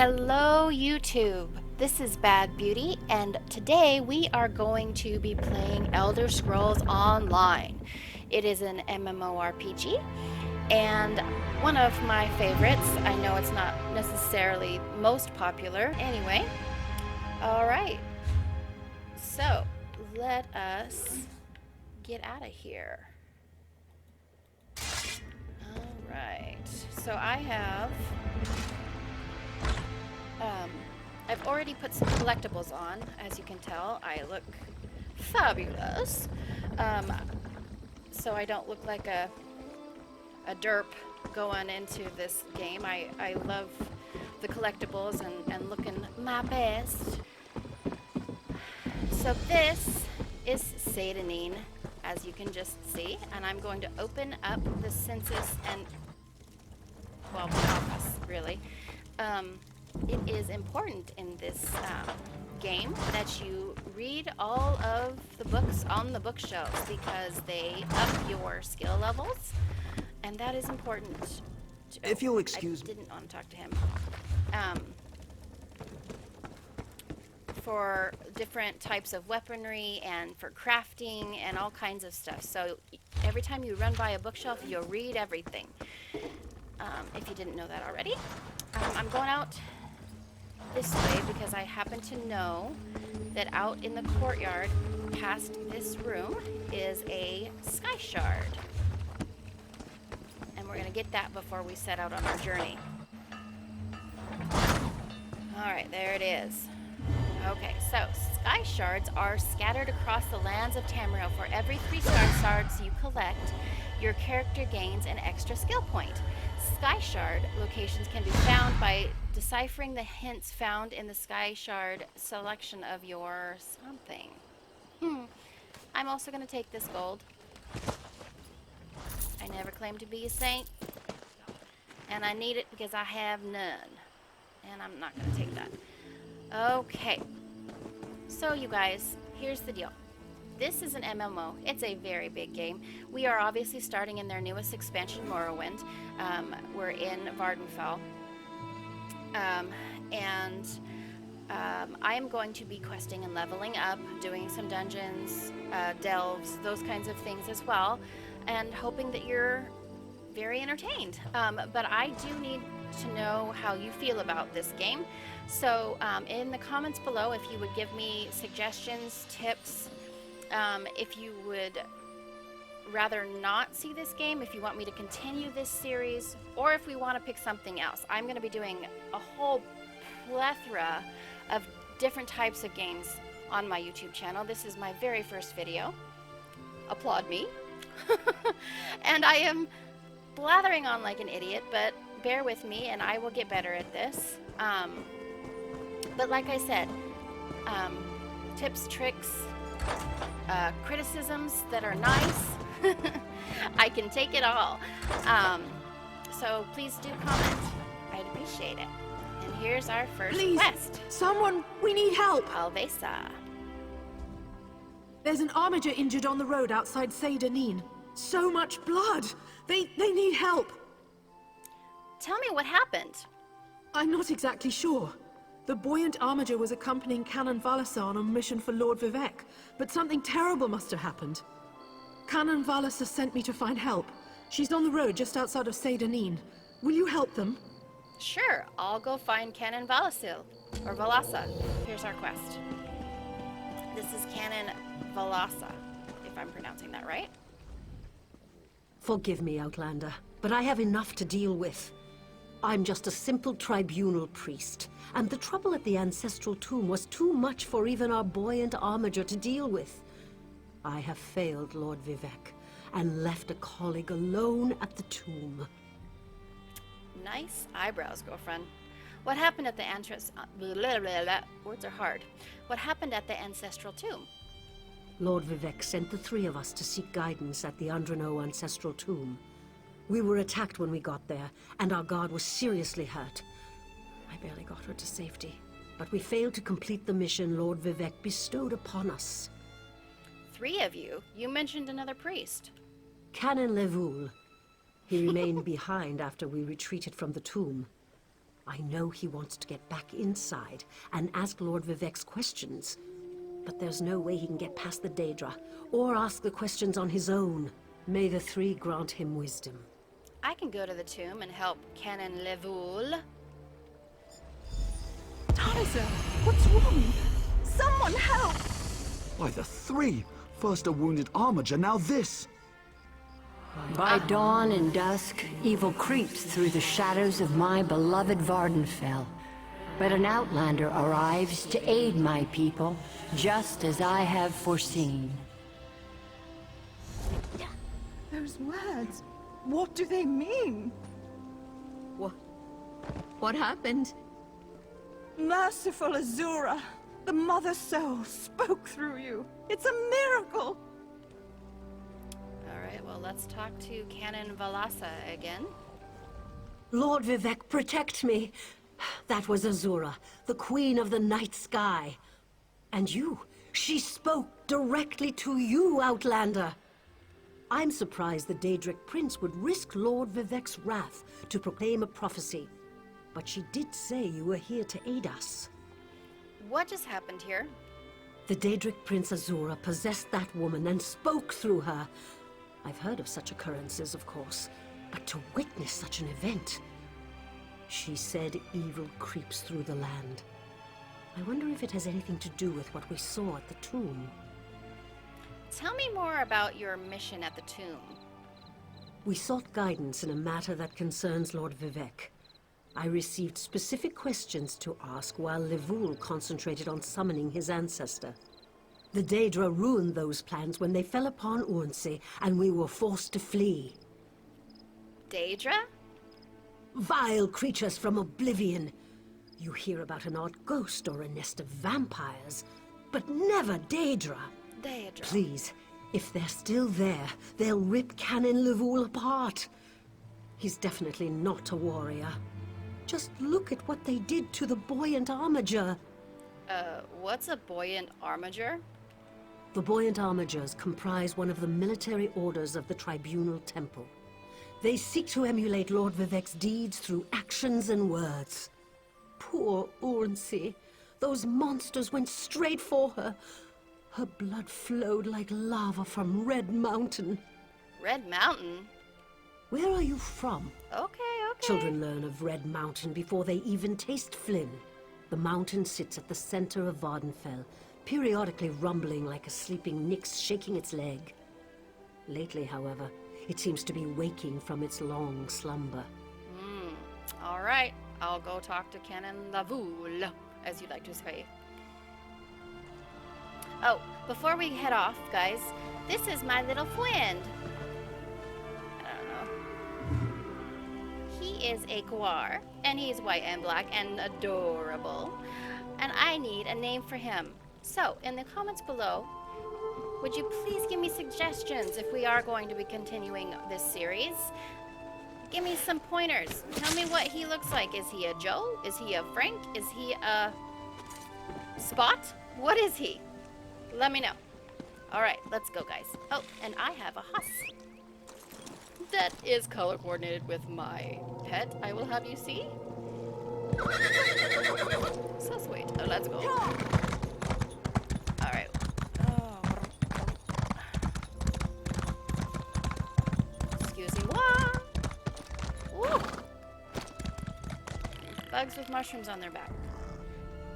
Hello YouTube, this is Bad Beauty, and today we are going to be playing Elder Scrolls Online. It is an MMORPG, and one of my favorites. I know it's not necessarily most popular. Anyway, alright, so let us get out of here. Alright, so I have... I've already put some collectibles on. As you can tell, I look fabulous. So I don't look like a derp going into this game. I love the collectibles and looking my best. So this is Shenanigans, as you can just see, and I'm going to open up the census and, well, the office, really. It is important in this game that you read all of the books on the bookshelves because they up your skill levels, and that is important. If you'll excuse me. I didn't want to talk to him. For different types of weaponry and for crafting and all kinds of stuff. So every time you run by a bookshelf, you'll read everything. If you didn't know that already. I'm going out this way because I happen to know that out in the courtyard past this room is a sky shard. And we're going to get that before we set out on our journey. Alright, there it is. Okay, so sky shards are scattered across the lands of Tamriel. For every 3 sky shards you collect, your character gains an extra skill point. Sky shard locations can be found by deciphering the hints found in the sky shard selection of your something. I'm also going to take this gold. I never claimed to be a saint, and I need it because I have none. And I'm not going to take that. Okay. So you guys, here's the deal. This is an MMO. It's a very big game. We are obviously starting in their newest expansion, Morrowind. We're in Vardenfell. I am going to be questing and leveling up, doing some dungeons, delves, those kinds of things as well, and hoping that you're very entertained. But I do need to know how you feel about this game. So in the comments below, if you would give me suggestions, tips, if you would rather not see this game, if you want me to continue this series, or if we want to pick something else. I'm going to be doing a whole plethora of different types of games on my YouTube channel. This is my very first video. Applaud me. And I am blathering on like an idiot, but bear with me and I will get better at this. But like I said, tips, tricks, criticisms that are nice, I can take it all. So please do comment. I'd appreciate it. And here's our first quest. Someone, we need help. Alvesa. There's an armiger injured on the road outside Shenanigans. So much blood. They need help. Tell me what happened. I'm not exactly sure. The buoyant armiger was accompanying Canon Valasa on a mission for Lord Vivek, but something terrible must have happened. Canon Valasa sent me to find help. She's on the road just outside of Shenanigans. Will you help them? Sure, I'll go find Canon Valasa. Here's our quest. This is Canon Valasa, if I'm pronouncing that right. Forgive me, Outlander, but I have enough to deal with. I'm just a simple tribunal priest, and the trouble at the ancestral tomb was too much for even our buoyant armiger to deal with. I have failed Lord Vivek, and left a colleague alone at the tomb. Nice eyebrows, girlfriend. What happened at the words are hard. What happened at the ancestral tomb? Lord Vivek sent the 3 of us to seek guidance at the Andrano ancestral tomb. We were attacked when we got there, and our guard was seriously hurt. I barely got her to safety, but we failed to complete the mission Lord Vivek bestowed upon us. 3 of you? You mentioned another priest. Canon Levoul. He remained behind after we retreated from the tomb. I know he wants to get back inside and ask Lord Vivek's questions. But there's no way he can get past the Daedra, or ask the questions on his own. May the three grant him wisdom. I can go to the tomb and help Canon Levoul. Tarza, what's wrong? Someone help! Why, the three! First a wounded armiger, now this! By dawn and dusk, evil creeps through the shadows of my beloved Vardenfell. But an outlander arrives to aid my people, just as I have foreseen. Those words, what do they mean? What happened? Merciful Azura, the Mother Soul spoke through you. It's a miracle! Alright, well, let's talk to Canon Valasa again. Lord Vivek, protect me! That was Azura, the Queen of the Night Sky. And you, she spoke directly to you, Outlander! I'm surprised the Daedric Prince would risk Lord Vivek's wrath to proclaim a prophecy. But she did say you were here to aid us. What just happened here? The Daedric Prince Azura possessed that woman and spoke through her. I've heard of such occurrences, of course, but to witness such an event... She said evil creeps through the land. I wonder if it has anything to do with what we saw at the tomb. Tell me more about your mission at the tomb. We sought guidance in a matter that concerns Lord Vivek. I received specific questions to ask while Levoul concentrated on summoning his ancestor. The Daedra ruined those plans when they fell upon Urnsey, and we were forced to flee. Daedra? Vile creatures from oblivion. You hear about an odd ghost or a nest of vampires, but never Daedra. Daedra. Please, if they're still there, they'll rip Canon Levoul apart. He's definitely not a warrior. Just look at what they did to the buoyant armiger. What's a buoyant armiger? The buoyant armigers comprise one of the military orders of the Tribunal Temple. They seek to emulate Lord Vivek's deeds through actions and words. Poor Urnsey. Those monsters went straight for her. Her blood flowed like lava from Red Mountain. Red Mountain? Where are you from? Okay. Children learn of Red Mountain before they even taste Flynn. The mountain sits at the center of Vardenfell, periodically rumbling like a sleeping Nyx shaking its leg. Lately, however, it seems to be waking from its long slumber. Alright, I'll go talk to Canon Levoul, as you like to say. Oh, before we head off, guys, this is my little friend. I don't know. He is a Guar, and he's white and black and adorable. And I need a name for him. So, in the comments below, would you please give me suggestions if we are going to be continuing this series? Give me some pointers. Tell me what he looks like. Is he a Joe? Is he a Frank? Is he a Spot? What is he? Let me know. Alright, let's go, guys. Oh, and I have a husk. That is color coordinated with my pet, I will have you see. So sweet. Oh, let's go. Alright. Excusez-moi. Woo! Bugs with mushrooms on their back.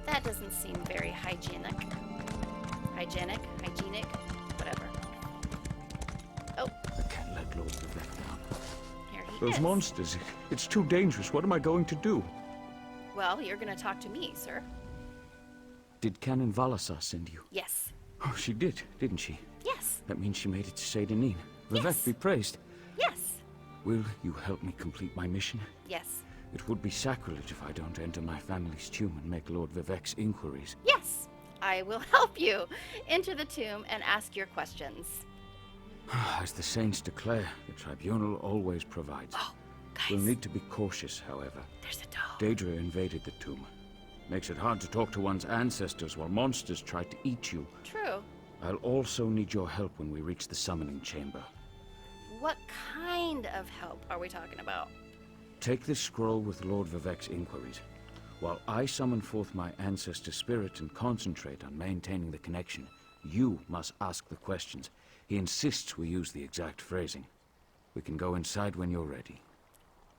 That doesn't seem very hygienic. Hygienic, whatever. Oh, I can't let Lord Vivek down. here he is. Those monsters, it's too dangerous. What am I going to do? Well, you're gonna talk to me, sir. Did Canon Valasa send you? Yes. Oh, she did, didn't she? Yes. That means she made it to Shenanigans. Vivek Yes. be praised. Yes. Will you help me complete my mission? Yes. It would be sacrilege if I don't enter my family's tomb and make Lord Vivek's inquiries. Yes. I will help you enter the tomb and ask your questions. As the saints declare, the tribunal always provides. Oh, guys. We'll need to be cautious, however. There's a dog. Daedra invaded the tomb. Makes it hard to talk to one's ancestors while monsters try to eat you. True. I'll also need your help when we reach the summoning chamber. What kind of help are we talking about? Take this scroll with Lord Vivek's inquiries. While I summon forth my ancestor spirit and concentrate on maintaining the connection, you must ask the questions. He insists we use the exact phrasing. We can go inside when you're ready.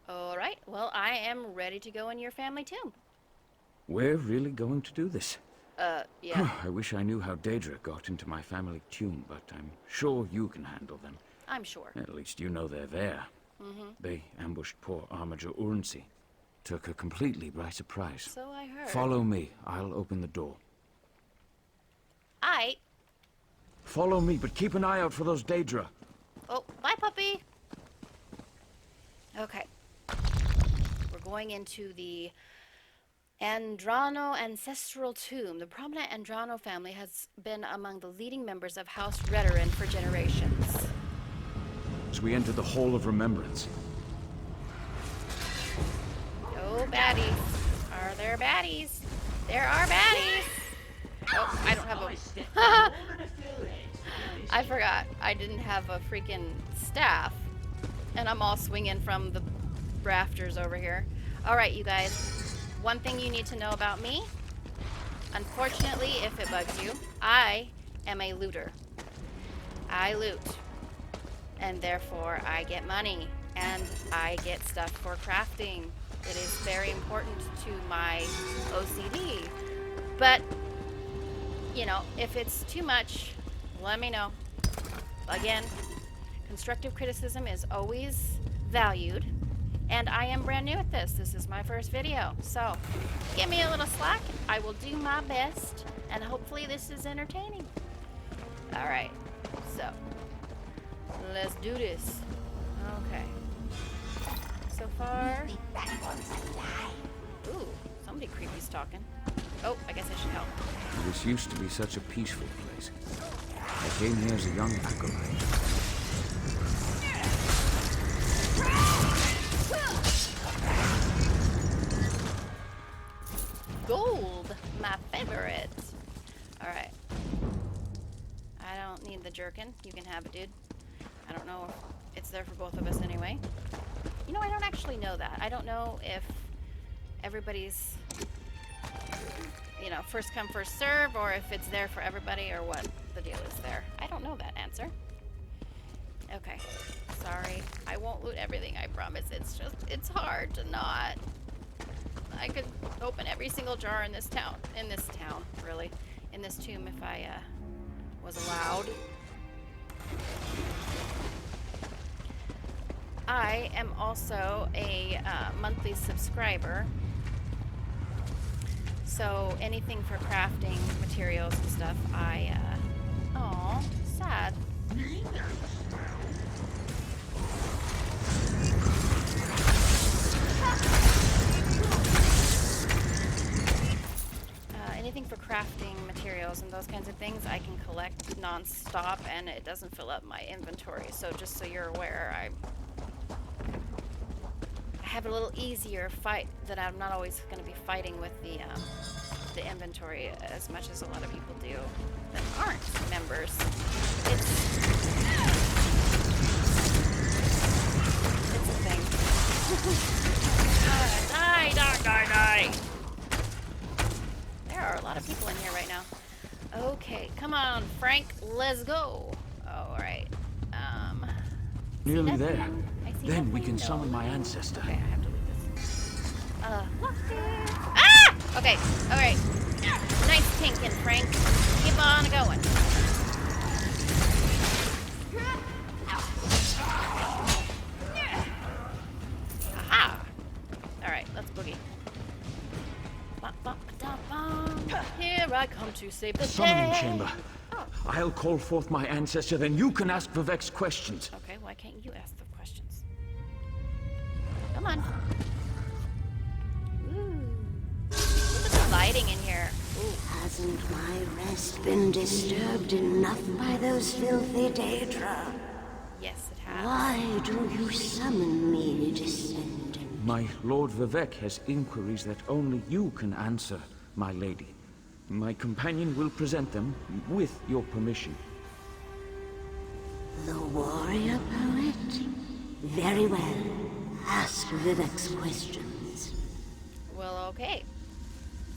All right. Well, I am ready to go in your family tomb. We're really going to do this? Yeah. I wish I knew how Daedra got into my family tomb, but I'm sure you can handle them. I'm sure. At least you know they're there. They ambushed poor Armiger Urnsi. Took her completely by surprise. So I heard. Follow me. I'll open the door. Follow me, but keep an eye out for those Daedra. Oh, bye, puppy. Okay. We're going into the Andrano ancestral tomb. The prominent Andrano family has been among the leading members of House Redoran for generations. As we enter the Hall of Remembrance. Oh, baddies. Are there baddies? There are baddies. Oh, I don't have a... I forgot. I didn't have a freaking staff. And I'm all swinging from the rafters over here. Alright, you guys. One thing you need to know about me. Unfortunately, if it bugs you, I am a looter. I loot. And therefore, I get money. And I get stuff for crafting. It is very important to my OCD. But, you know, if it's too much, let me know. Again, constructive criticism is always valued. And I am brand new at this. This is my first video. So, give me a little slack. I will do my best. And hopefully this is entertaining. Alright. So, let's do this. Okay. So far... Ooh, somebody creepy's talking. Oh, I guess I should help. This used to be such a peaceful place. I came here as a young acolyte. Gold, my favorite. Alright. I don't need the jerkin. You can have it, dude. I don't know if it's there for both of us anyway. You know, I don't actually know that. I don't know if everybody's, you know, first come, first serve, or if it's there for everybody, or what the deal is there. I don't know that answer. Okay. Sorry. I won't loot everything, I promise. It's just, it's hard to not. I could open every single jar in this town, really, in this tomb if I was allowed. I am also a monthly subscriber, so anything for crafting materials and stuff, aw, sad. Anything for crafting materials and those kinds of things I can collect non-stop, and it doesn't fill up my inventory. So just so you're aware, I have a little easier fight that I'm not always going to be fighting with the inventory as much as a lot of people do that aren't members. It's a thing. Die! There are a lot of people in here right now. Okay, come on, Frank, let's go. Alright. Nearly there. nothing. Then we can summon my ancestor. Okay, I have to leave this. Lock it. Ah! Okay, alright. Nice tinking, Frank. Keep on going. Aha! Alright, let's boogie. Here I come to save the Summoning day. chamber. Oh. I'll call forth my ancestor, then you can ask Vivek's questions. Okay, why can't you ask the questions? Come on. Ooh. Look at the lighting in here. Ooh. Hasn't my rest been disturbed enough by those filthy Daedra? Yes, it has. Why do you summon me, descendant? My Lord Vivek has inquiries that only you can answer, my lady. My companion will present them with your permission. The warrior poet? Very well. Ask Vivek's questions. Well, okay.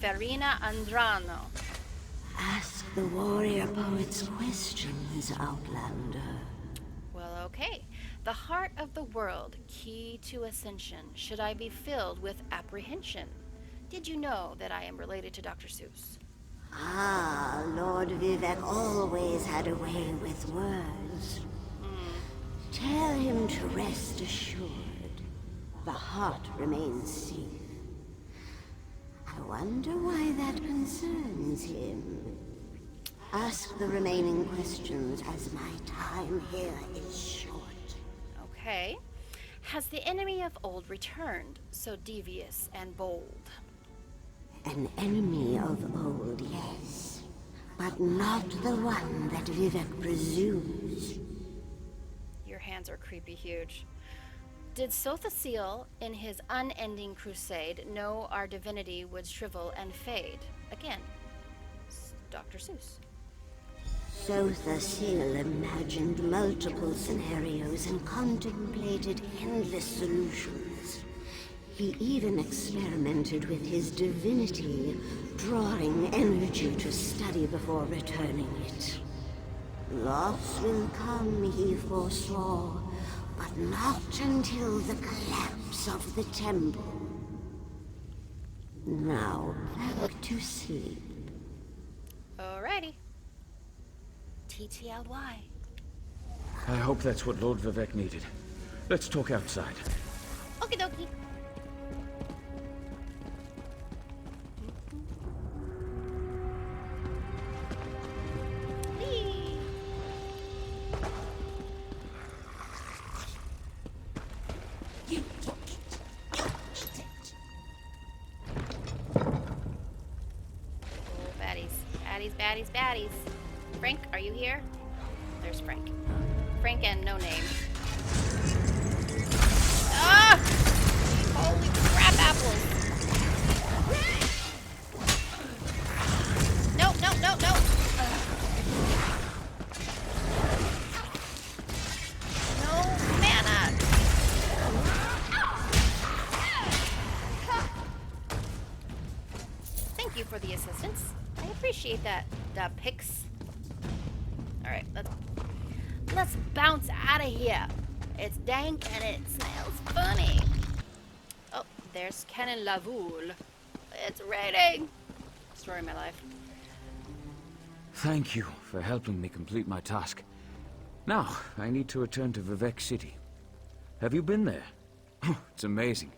Farina Andrano. Ask the warrior poet's questions, Outlander. Well, okay. The heart of the world, key to ascension. Should I be filled with apprehension? Did you know that I am related to Dr. Seuss? Ah, Lord Vivek always had a way with words. Tell him to rest assured. The heart remains safe. I wonder why that concerns him. Ask the remaining questions as my time here is short. Okay. Has the enemy of old returned, so devious and bold? An enemy of old, yes. But not the one that Vivek presumes. Your hands are creepy huge. Did Sothasil, in his unending crusade, know our divinity would shrivel and fade? Again, Dr. Seuss. Sothasil imagined multiple scenarios and contemplated endless solutions. He even experimented with his divinity, drawing energy to study before returning it. Loss will come, he foresaw, but not until the collapse of the temple. Now, back to sleep. Alrighty. TTLY. I hope that's what Lord Vivek needed. Let's talk outside. Okie dokie. Whee! Oh, baddies. Frank, are you here? There's Frank. Frank and no name. Ah! Holy crap apples! No. No mana! Thank you for the assistance. I appreciate that, Pix. Alright, let's bounce out of here. It's dank and it smells funny. Oh, there's Canon Lavoul. It's raining. Story of my life. Thank you for helping me complete my task. Now, I need to return to Vivek City. Have you been there? It's amazing.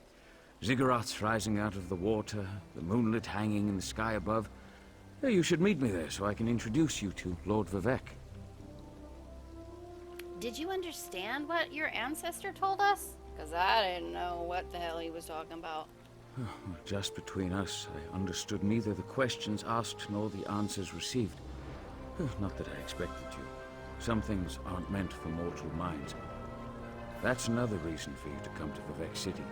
Ziggurats rising out of the water, the moonlit hanging in the sky above. You should meet me there so I can introduce you to Lord Vivek. Did you understand what your ancestor told us? Because I didn't know what the hell he was talking about. Just between us, I understood neither the questions asked nor the answers received. Not that I expected you. Some things aren't meant for mortal minds. That's another reason for you to come to Vivek City,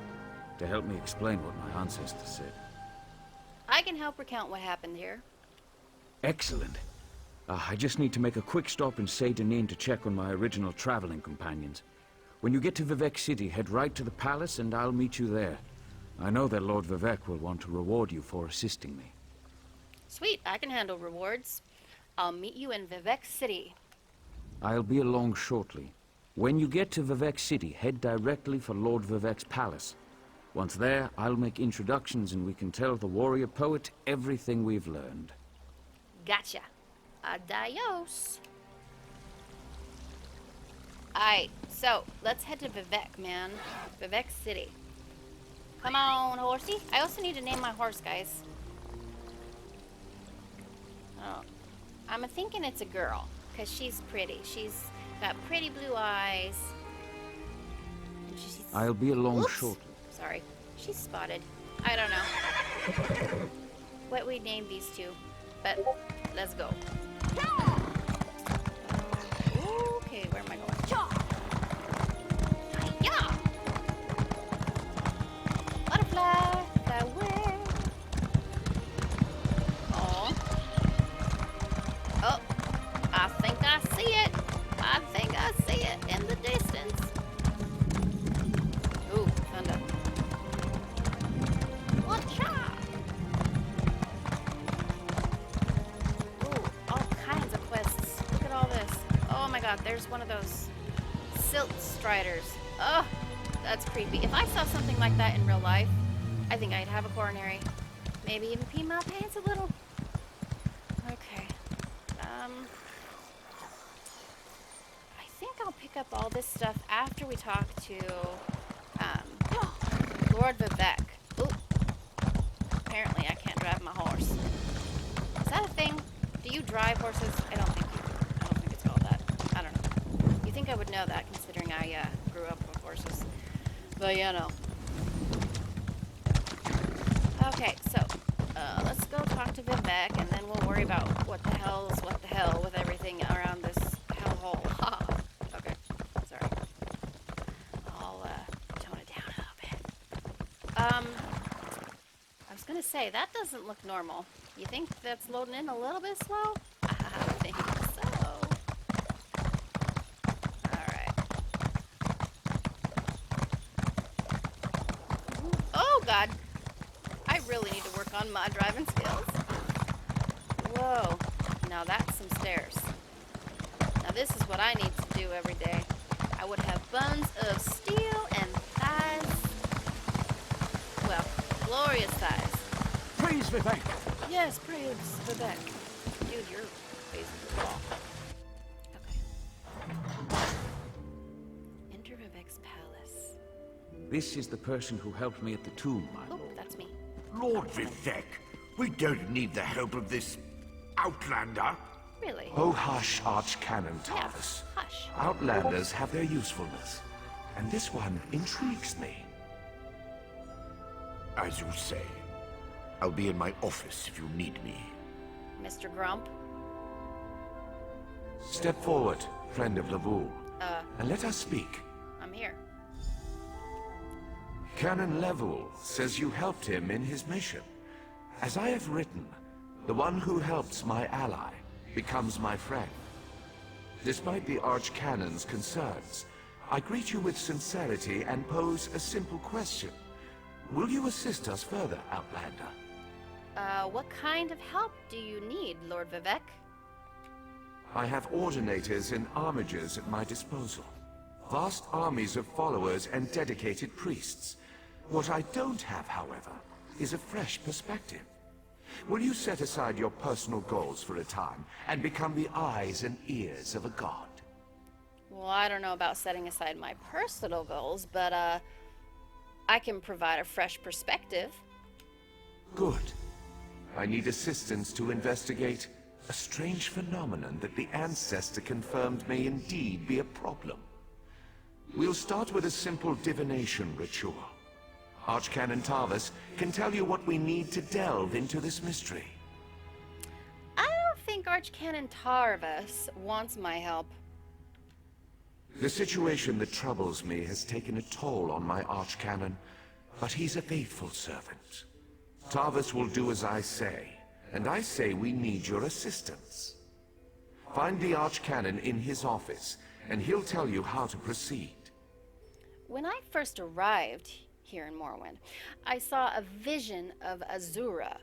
to help me explain what my ancestors said. I can help recount what happened here. Excellent. I just need to make a quick stop in Seydanin to check on my original traveling companions. When you get to Vivek City, head right to the palace and I'll meet you there. I know that Lord Vivek will want to reward you for assisting me. Sweet, I can handle rewards. I'll meet you in Vivek City. I'll be along shortly. When you get to Vivek City, head directly for Lord Vivek's palace. Once there, I'll make introductions and we can tell the warrior poet everything we've learned. Gotcha. Adios. Alright, so let's head to Vivek, man. Vivek City. Come on, horsey. I also need to name my horse, guys. Oh, I'm thinking it's a girl, because she's pretty. She's got pretty blue eyes. And she's... I'll be along Oops. shortly. Sorry. She's spotted. I don't know what we named these two, but let's go. Okay, where am I going? Hi-ya! Butterfly, fly away. Oh. Oh, I think I see it. I think I see it in the distance. Ooh, thunder. there's one of those silt striders. Ugh, that's creepy. If I saw something like that in real life, I think I'd have a coronary. Maybe even pee my pants a little. Okay. I think I'll pick up all this stuff after we talk to, Lord Vivek. Ooh. Apparently I can't drive my horse. Is that a thing? Do you drive horses? I don't think it's called that. I don't know. You think I would know that, considering I, grew up with horses. But, you know. Okay, so, let's go talk to Vivek, and then we'll worry about what the hell with everything around this hellhole. Ha! Okay, sorry. I'll, tone it down a little bit. I was gonna say, that doesn't look normal. You think that's loading in a little bit slow? I think so. Alright. Oh, God! I really need to work on my driving skills. Whoa. Now that's some stairs. Now this is what I need to do every day. I would have buns of steel and thighs. Well, glorious thighs. Praise Vivek! Yes, praise Vivek. Dude, you're basically wall. Okay. Enter Vivek's palace. This is the person who helped me at the tomb, my Oh, lord. that's me. Lord Vivek, we don't need the help of this outlander. Really? Oh, hush, Archcanon Yeah, Tarvis. hush. Outlanders have their usefulness, and this one intrigues me. As you say. I'll be in my office if you need me. Mr. Grump? Step forward, friend of Lavul, and let us speak. I'm here. Canon Level says you helped him in his mission. As I have written, the one who helps my ally becomes my friend. Despite the Archcanon's concerns, I greet you with sincerity and pose a simple question. Will you assist us further, Outlander? What kind of help do you need, Lord Vivek? I have ordinators and armigers at my disposal. Vast armies of followers and dedicated priests. What I don't have, however, is a fresh perspective. Will you set aside your personal goals for a time and become the eyes and ears of a god? Well, I don't know about setting aside my personal goals, but, I can provide a fresh perspective. Good. I need assistance to investigate a strange phenomenon that the Ancestor confirmed may indeed be a problem. We'll start with a simple divination ritual. Archcanon Tarvis can tell you what we need to delve into this mystery. I don't think Archcanon Tarvis wants my help. The situation that troubles me has taken a toll on my Archcanon, but he's a faithful servant. Tarvis will do as I say, and I say we need your assistance. Find the Archcanon in his office, and he'll tell you how to proceed. When I first arrived here in Morrowind, I saw a vision of Azura,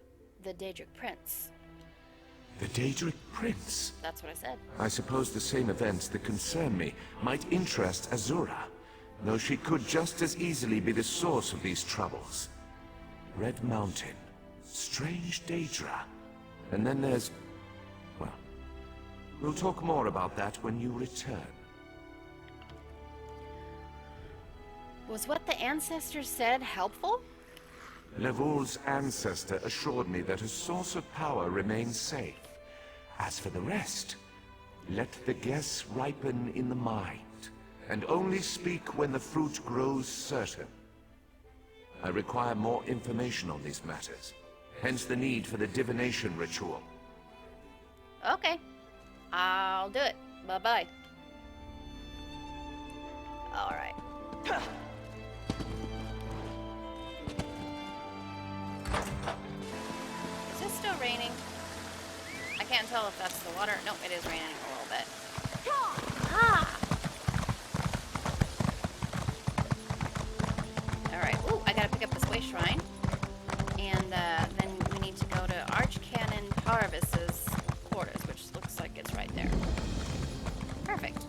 the Daedric Prince. The Daedric Prince? That's what I said. I suppose the same events that concern me might interest Azura, though she could just as easily be the source of these troubles. Red Mountain, strange Daedra, and then there's... well, we'll talk more about that when you return. Was what the ancestors said helpful? Levul's ancestor assured me that a source of power remains safe. As for the rest, let the guess ripen in the mind, and only speak when the fruit grows certain. I require more information on these matters, hence the need for the divination ritual. Okay. I'll do it. Bye-bye. Alright. Is it still raining? I can't tell if that's the water. No, it is raining a little bit. Ah! Alright. Ooh, I gotta pick up this way shrine. And then we need to go to Archcanon Tarvis's quarters, which looks like it's right there. Perfect.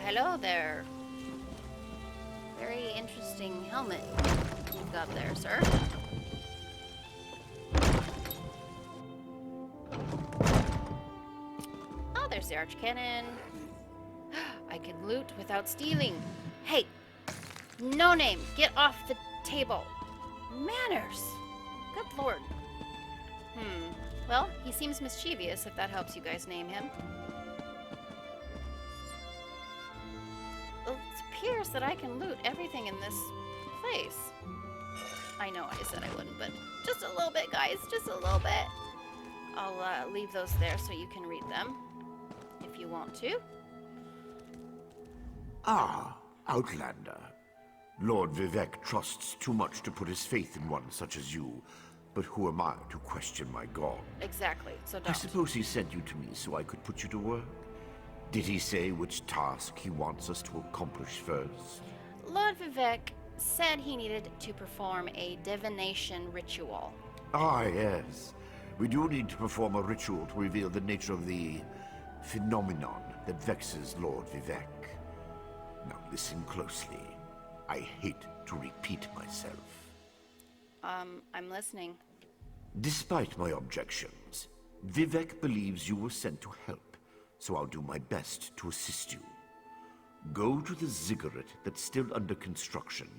hello there. Very interesting helmet you've got there, sir. Oh, there's the archcannon. I can loot without stealing. Hey, no name, get off the table. Manners. Good lord. Well, he seems mischievous, if that helps you guys name him. It appears that I can loot everything in this place. I know I said I wouldn't, but just a little bit, guys. Just a little bit. I'll leave those there so you can read them, if you want to. Ah, Outlander. Lord Vivek trusts too much to put his faith in one such as you. But who am I to question my god? Exactly, so I don't. suppose he sent you to me so I could put you to work? Did he say which task he wants us to accomplish first? Lord Vivek said he needed to perform a divination ritual. Ah, yes. We do need to perform a ritual to reveal the nature of the phenomenon that vexes Lord Vivek. Now listen closely. I hate to repeat myself. I'm listening. Despite my objections, Vivek believes you were sent to help, so I'll do my best to assist you. Go to the ziggurat that's still under construction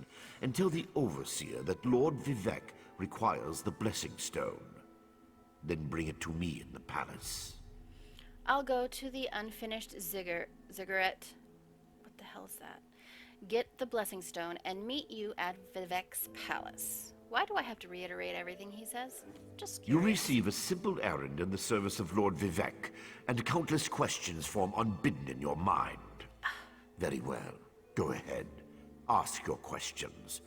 and tell the Overseer that Lord Vivek requires the Blessing Stone. Then bring it to me in the palace. I'll go to the unfinished ziggurat. What the hell is that? Get the Blessing Stone and meet you at Vivek's palace. Why do I have to reiterate everything he says? Just You curious. receive a simple errand in the service of Lord Vivek, and countless questions form unbidden in your mind. Very well. Go ahead. Ask your questions.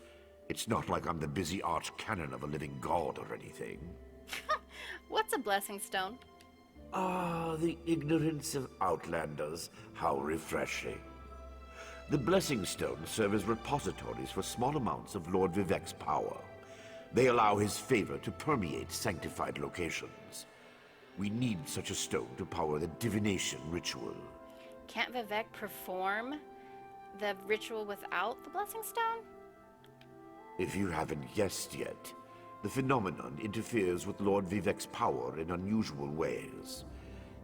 It's not like I'm the busy arch-cannon of a living god or anything. What's a Blessing Stone? Ah, the ignorance of Outlanders. How refreshing. The Blessing Stones serve as repositories for small amounts of Lord Vivek's power. They allow his favor to permeate sanctified locations. We need such a stone to power the divination ritual. Can't Vivek perform the ritual without the Blessing Stone? If you haven't guessed yet, the phenomenon interferes with Lord Vivek's power in unusual ways.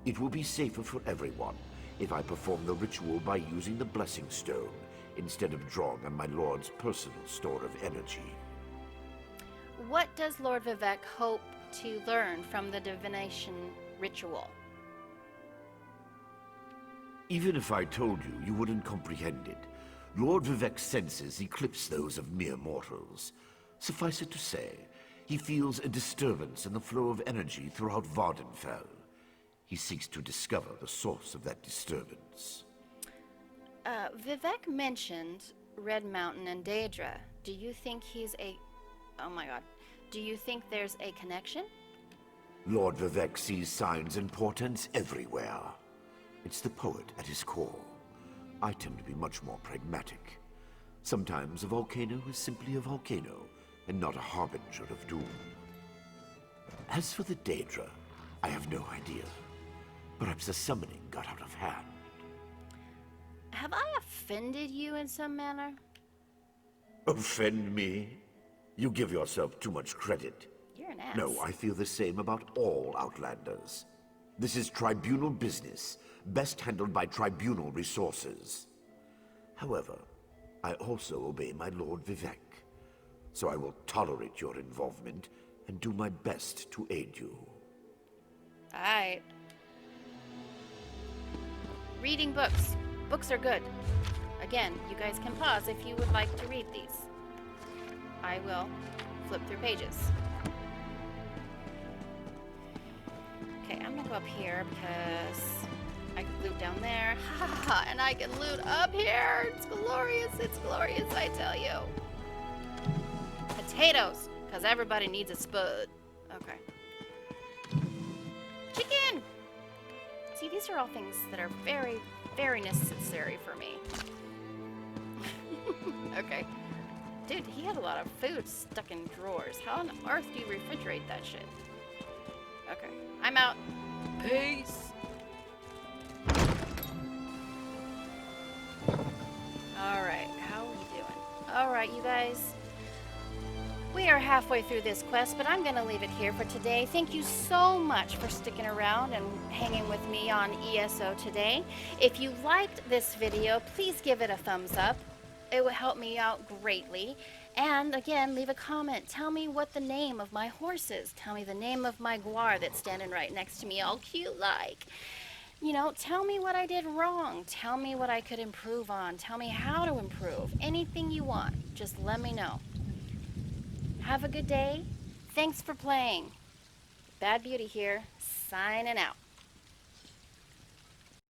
It will be safer for everyone if I perform the ritual by using the Blessing Stone instead of drawing on my Lord's personal store of energy. What does Lord Vivek hope to learn from the divination ritual? Even if I told you, you wouldn't comprehend it. Lord Vivek's senses eclipse those of mere mortals. Suffice it to say, he feels a disturbance in the flow of energy throughout Vardenfell. He seeks to discover the source of that disturbance. Vivek mentioned Red Mountain and Daedra. Do you think he's a... Oh my god. Do you think there's a connection? Lord Vivek sees signs and portents everywhere. It's the poet at his core. I tend to be much more pragmatic. Sometimes a volcano is simply a volcano, and not a harbinger of doom. As for the Daedra, I have no idea. Perhaps the summoning got out of hand. Have I offended you in some manner? Offend me? You give yourself too much credit. You're an ass. No, I feel the same about all Outlanders. This is tribunal business, best handled by tribunal resources. However, I also obey my Lord Vivek, so I will tolerate your involvement and do my best to aid you. Alright. Reading books. Books are good. Again, you guys can pause if you would like to read these. I will flip through pages. Okay, I'm gonna go up here because I can loot down there. Ha ha ha! And I can loot up here! It's glorious, I tell you. Potatoes! Because everybody needs a spud. Okay. Chicken! See, these are all things that are very, very necessary for me. Okay. Dude, he had a lot of food stuck in drawers. How on earth do you refrigerate that shit? Okay, I'm out. Peace. Alright, you guys. We are halfway through this quest, but I'm going to leave it here for today. Thank you so much for sticking around and hanging with me on ESO today. If you liked this video, please give it a thumbs up. It would help me out greatly. And again, leave a comment. Tell me what the name of my horse is. Tell me the name of my guar that's standing right next to me, all cute like. You know, tell me what I did wrong. Tell me what I could improve on. Tell me how to improve. Anything you want, just let me know. Have a good day. Thanks for playing. Bad Beauty here, signing out.